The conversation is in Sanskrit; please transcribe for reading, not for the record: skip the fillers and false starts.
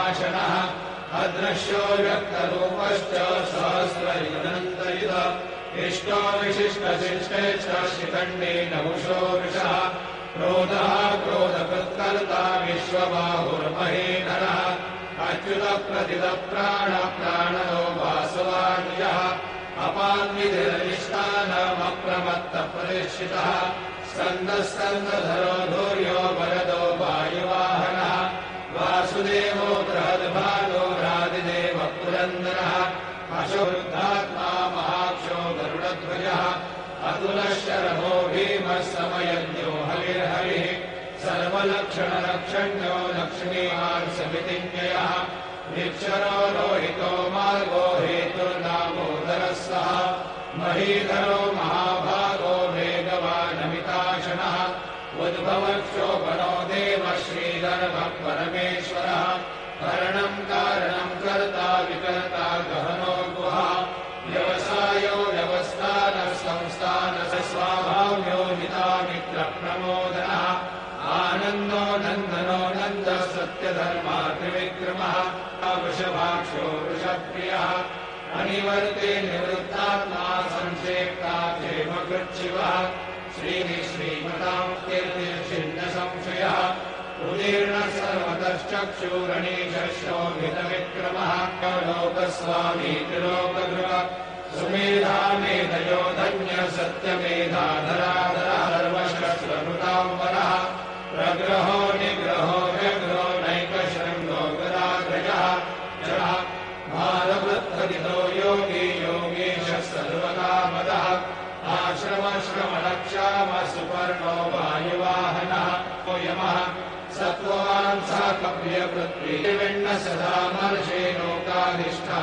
आशनः अदृश्यो व्यक्तरूपश्च सहस्रयुनन्तयुध इष्टो विशिष्टशिष्टेश्च शिखण्डे नमुषो वृषः क्रोधः क्रोधकृत्कर्ता विश्वबाहुर्महेधरः अच्युतप्रतिदप्राणप्राणनो वासवानुजः अपान्विधिरधिष्ठानमप्रमत्तप्रतिष्ठितः स्कन्दस्कन्दधरो धूर्यो वरदो वायुवाहनः वासुदेवो बृहद्भानो रादिदेव पुरन्दरः अशोरुद्धात्मा महाक्षो गरुडध्वजः अतुलश्चरमो भीमः समयज्ञो हविर्हरिः सर्वलक्षणलक्षण्यो लक्ष्मीवान् समितिज्ञयः निक्षरो रोहितो मार्गो हेतुर्नामोदरः सः महीधरो महाभागो वेगवानमिताशनः उद्भवक्षोभनो देवः श्रीधर्मः परमेश्वरः करणम् कारणम् कर्ता विकर्ता गहनो गुहा व्यवसायो व्यवस्थानः संस्थानः स्वाभाव्यो हितामित्रप्रमोदनः आनन्दो नन्दनो नन्दः सत्यधर्मा त्रिविक्रमः वृषभाक्षो वृषप्रियः अनिवर्ते निवृत्तात्मा संक्षेप्ता क्षेमकृच्छिवः श्रीमताम् कीर्तिर्षिन्न संशयः उदीर्णः सर्वतश्चक्षुरणीशः शोभितविक्रमः लोकस्वामी त्रिलोकध्रुव सुमेधा मेधयो धन्यः सत्यमेधाधराधरः सर्वशस्त्रभृताम्बरः प्रग्रहो निग्रहो व्यग्रो नैकशृङ्गो गदाग्रजः जः भारवृत्तदितो योगी योगीशः सर्वकामदः आश्रमश्रमणक्षामः सुपर्णो वायुवाहनः यमः सत्त्ववान् स कव्यपृथ्वी विण्ण सदा मर्षे लोकाधिष्ठा